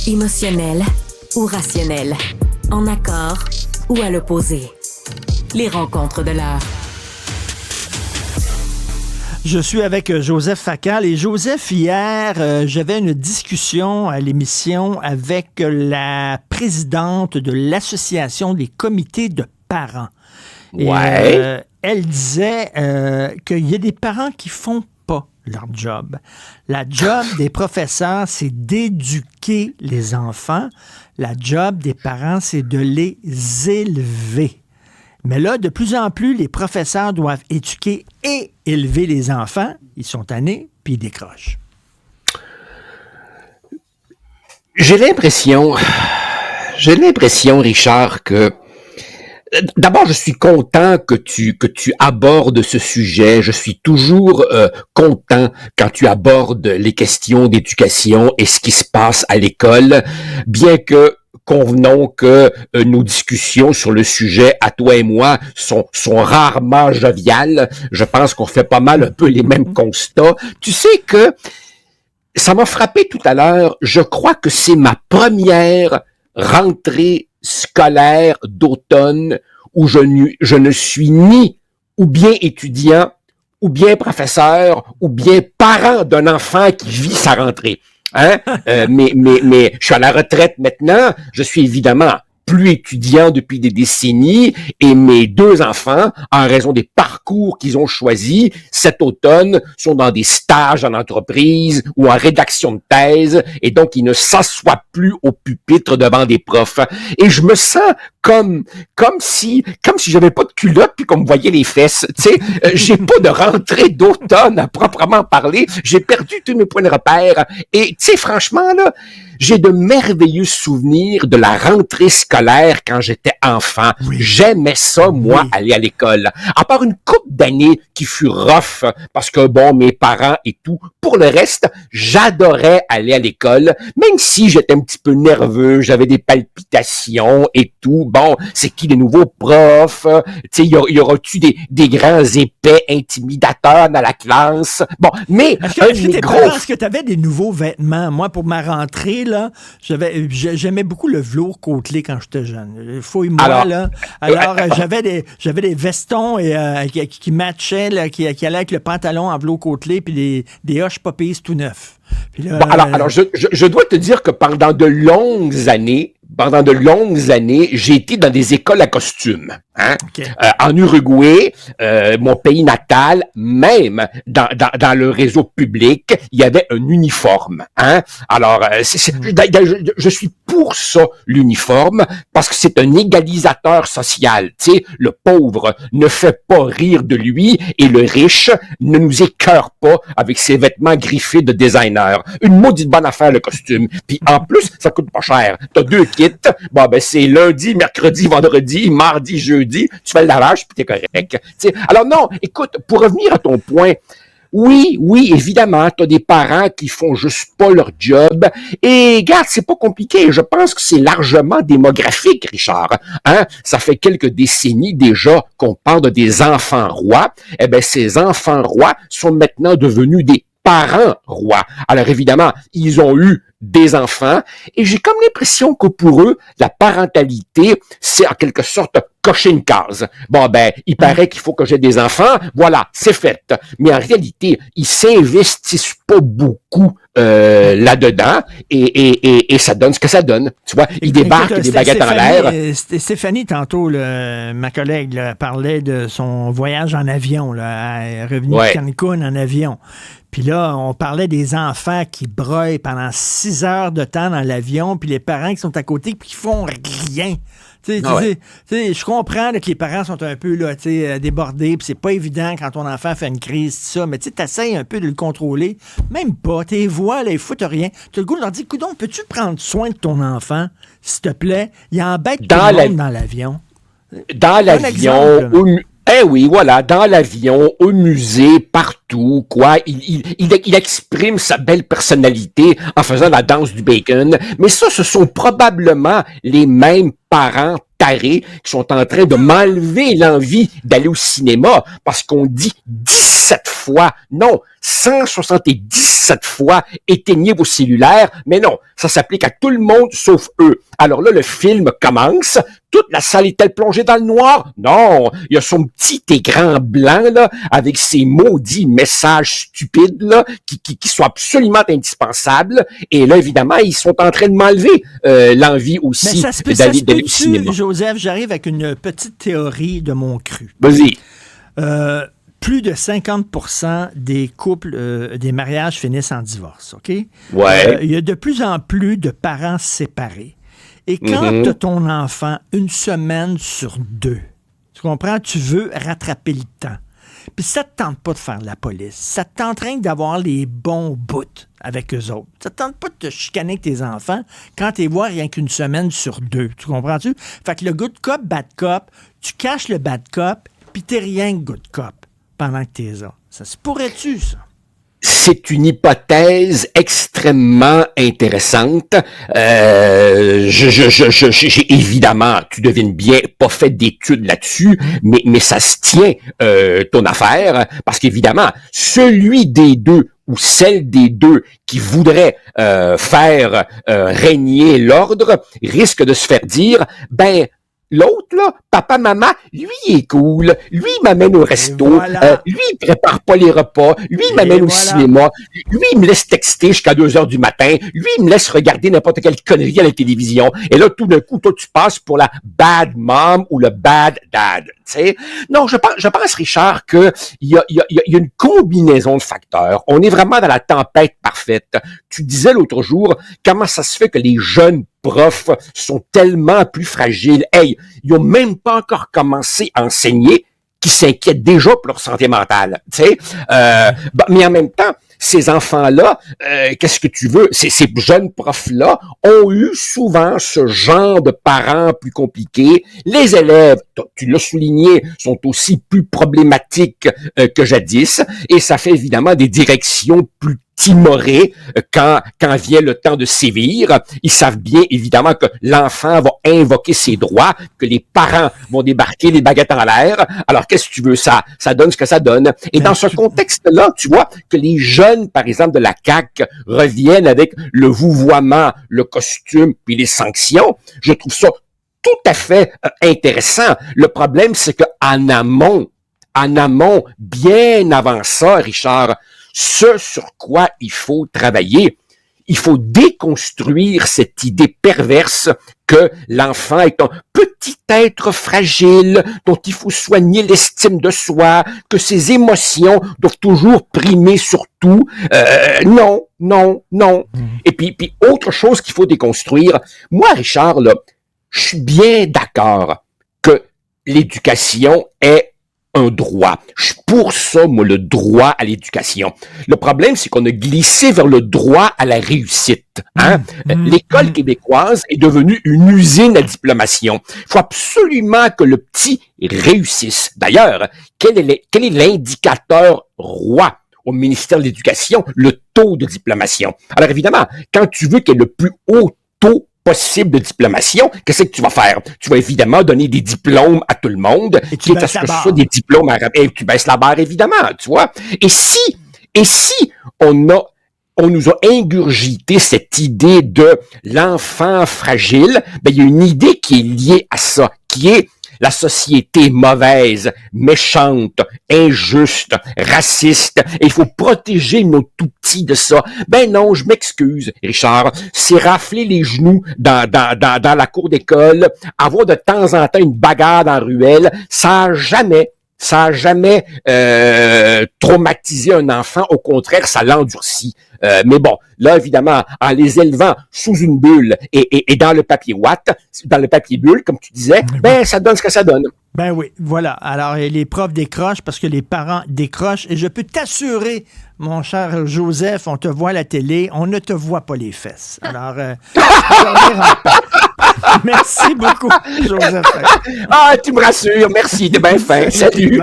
Émotionnel ou rationnel, en accord ou à l'opposé. Les rencontres de l'heure. Je suis avec Joseph Facal. Et Joseph, hier, j'avais une discussion à l'émission avec la présidente de l'Association des comités de parents. Ouais. Et, elle disait qu'il y a des parents qui font pas leur job. La job des professeurs, c'est d'éduquer les enfants. La job des parents, c'est de les élever. Mais là, de plus en plus, les professeurs doivent éduquer et élever les enfants. Ils sont tannés, puis ils décrochent. J'ai l'impression, Richard, que d'abord, je suis content que tu abordes ce sujet. Je suis toujours content quand tu abordes les questions d'éducation et ce qui se passe à l'école, bien que convenons que nos discussions sur le sujet, à toi et moi, sont rarement joviales. Je pense qu'on fait pas mal un peu les mêmes constats. Tu sais que ça m'a frappé tout à l'heure. Je crois que c'est ma première rentrée scolaire d'automne où je ne suis ni ou bien étudiant, ou bien professeur, ou bien parent d'un enfant qui vit sa rentrée. Hein? Mais je suis à la retraite maintenant. Je suis évidemment plus étudiant depuis des décennies et mes deux enfants, en raison des parcours qu'ils ont choisis, cet automne, sont dans des stages en entreprise ou en rédaction de thèse et donc ils ne s'assoient plus au pupitre devant des profs. Et je me sens comme si j'avais pas de culotte puis qu'on me voyait les fesses. Tu sais, j'ai pas de rentrée d'automne à proprement parler. J'ai perdu tous mes points de repère. Et tu sais, franchement là, j'ai de merveilleux souvenirs de la rentrée scolaire quand j'étais enfant. Oui. J'aimais ça, moi, aller à l'école. À part une couple d'années qui fut rough, parce que, bon, mes parents et tout. Pour le reste, j'adorais aller à l'école, même si j'étais un petit peu nerveux, j'avais des palpitations et tout. Bon, c'est qui les nouveaux profs? Tu sais, y aura-tu des grands épais intimidateurs dans la classe? Bon, mais... Est-ce que tu avais des nouveaux vêtements? Moi, pour ma rentrée, là, j'aimais beaucoup le velours côtelé quand j'étais jeune. Fouille-moi, là. Alors, j'avais des vestons qui matchaient, là, qui allaient avec le pantalon en velours côtelé, puis des Hush Puppies tout neufs. Là, bon, alors, je dois te dire que pendant de longues années, j'ai été dans des écoles à costumes. Hein? Okay. En Uruguay, mon pays natal, même dans le réseau public, il y avait un uniforme. Hein? Alors, je suis pour ça, l'uniforme, parce que c'est un égalisateur social. Tu sais, le pauvre ne fait pas rire de lui et le riche ne nous écœure pas avec ses vêtements griffés de designer. Une maudite bonne affaire, le costume. Puis en plus, ça coûte pas cher. T'as 2 kits. Bon, ben c'est lundi, mercredi, vendredi, mardi, jeudi. Tu fais le lavage, puis t'es correct. T'sais, alors non, écoute, pour revenir à ton point, oui, évidemment, t'as des parents qui font juste pas leur job. Et regarde, c'est pas compliqué. Je pense que c'est largement démographique, Richard. Hein? Ça fait quelques décennies déjà qu'on parle des enfants rois. Eh ben, ces enfants rois sont maintenant devenus des parents rois. Alors évidemment, ils ont eu des enfants et j'ai comme l'impression que pour eux, la parentalité, c'est en quelque sorte cocher une case. Bon, ben, il paraît qu'il faut que j'ai des enfants, voilà, c'est fait. Mais en réalité, ils s'investissent pas beaucoup là-dedans et ça donne ce que ça donne. Tu vois, ils débarquent des baguettes en l'air. Stéphanie, tantôt, ma collègue, là, parlait de son voyage en avion. Là, elle est revenue de Cancun en avion. Puis là, on parlait des enfants qui broient pendant 6 heures de temps dans l'avion, puis les parents qui sont à côté puis qui font rien. Je comprends là, que les parents sont un peu là, débordés, puis c'est pas évident quand ton enfant fait une crise, ça, mais tu essaies un peu de le contrôler. Même pas, tes voix, là, ils foutent rien. Tu as le goût de leur dire, coudonc, peux-tu prendre soin de ton enfant, s'il te plaît? Il embête tout le monde dans l'avion. Dans l'avion, dans l'avion, au musée, partout. partout, quoi. Il exprime sa belle personnalité en faisant la danse du bacon. Mais ça, ce sont probablement les mêmes parents tarés qui sont en train de m'enlever l'envie d'aller au cinéma parce qu'on dit 17 fois, non, 177 fois, éteignez vos cellulaires, mais non, ça s'applique à tout le monde sauf eux. Alors là, le film commence, toute la salle est-elle plongée dans le noir? Non, il y a son petit écran blanc, là, avec ses maudits messages stupides, là, qui sont absolument indispensables, et là, évidemment, ils sont en train de m'enlever l'envie aussi d'aller au cinéma. Joseph, j'arrive avec une petite théorie de mon cru. Vas-y. Plus de 50% des couples, des mariages finissent en divorce, OK? Ouais. Il y a de plus en plus de parents séparés. Et quand tu as ton enfant une semaine sur 2, tu comprends? Tu veux rattraper le temps. Puis ça ne te tente pas de faire de la police. Ça te tente rien d'avoir les bons bouts avec eux autres. Ça ne te tente pas de te chicaner avec tes enfants quand tu les vois rien qu'une semaine sur 2. Tu comprends-tu? Fait que le good cop, bad cop, tu caches le bad cop, puis t'es rien que good cop pendant que t'es là. Ça se pourrait-tu, ça? C'est une hypothèse extrêmement intéressante. J'ai évidemment, tu devines bien, pas fait d'études là-dessus, mais ça se tient, ton affaire, parce qu'évidemment, celui des deux ou celle des deux qui voudrait faire régner l'ordre risque de se faire dire, ben, l'autre, là, papa, maman, lui, il est cool. Lui, il m'amène au resto. Voilà. Lui, il prépare pas les repas. Lui, il m'amène au cinéma. Lui, il me laisse texter jusqu'à 2 heures du matin. Lui, il me laisse regarder n'importe quelle connerie à la télévision. Et là, tout d'un coup, toi, tu passes pour la bad mom ou le bad dad. Tu sais? Non, je pense, Richard, que il y a une combinaison de facteurs. On est vraiment dans la tempête parfaite. Tu disais l'autre jour, comment ça se fait que les jeunes profs sont tellement plus fragiles. Hey, ils ont même pas encore commencé à enseigner, qui s'inquiètent déjà pour leur santé mentale. Tu sais, mais en même temps, ces enfants-là, qu'est-ce que tu veux? Ces jeunes profs-là ont eu souvent ce genre de parents plus compliqués. Les élèves, tu l'as souligné, sont aussi plus problématiques que jadis, et ça fait évidemment des directions plus timorés quand vient le temps de sévir. Ils savent bien, évidemment, que l'enfant va invoquer ses droits, que les parents vont débarquer les baguettes en l'air. Alors, qu'est-ce que tu veux? Ça donne ce que ça donne. Et dans ce contexte-là, tu vois que les jeunes, par exemple, de la CAQ reviennent avec le vouvoiement, le costume, puis les sanctions. Je trouve ça tout à fait intéressant. Le problème, c'est que en amont, bien avant ça, Richard, ce sur quoi il faut travailler, il faut déconstruire cette idée perverse que l'enfant est un petit être fragile dont il faut soigner l'estime de soi, que ses émotions doivent toujours primer sur tout. Non. Et puis autre chose qu'il faut déconstruire. Moi, Richard, là, je suis bien d'accord que l'éducation est un droit. Je suis pour ça, moi, le droit à l'éducation. Le problème, c'est qu'on a glissé vers le droit à la réussite. Hein? L'école québécoise est devenue une usine à diplomation. Il faut absolument que le petit réussisse. D'ailleurs, quel est l'indicateur roi au ministère de l'Éducation? Le taux de diplomation. Alors évidemment, quand tu veux qu'il y ait le plus haut taux possible de diplomation, qu'est-ce que tu vas faire? Tu vas évidemment donner des diplômes à tout le monde, quitte à ce que ce soit des diplômes arabes. Et tu baisses la barre, évidemment, tu vois. Et si on nous a ingurgité cette idée de l'enfant fragile, ben, il y a une idée qui est liée à ça, qui est la société mauvaise, méchante, injuste, raciste, et il faut protéger nos tout-petits de ça. Ben non, je m'excuse, Richard, c'est rafler les genoux dans la cour d'école, avoir de temps en temps une bagarre dans la ruelle, ça a jamais traumatisé un enfant, au contraire, ça l'endurcit. Mais bon, là, évidemment, en les élevant sous une bulle et dans le papier bulle, comme tu disais, ben, ça donne ce que ça donne. Ben oui, voilà. Alors, les profs décrochent parce que les parents décrochent. Et je peux t'assurer, mon cher Joseph, on te voit à la télé, on ne te voit pas les fesses. Alors, merci beaucoup, Joseph. Ah, tu me rassures. Merci, t'es bien fin. Salut.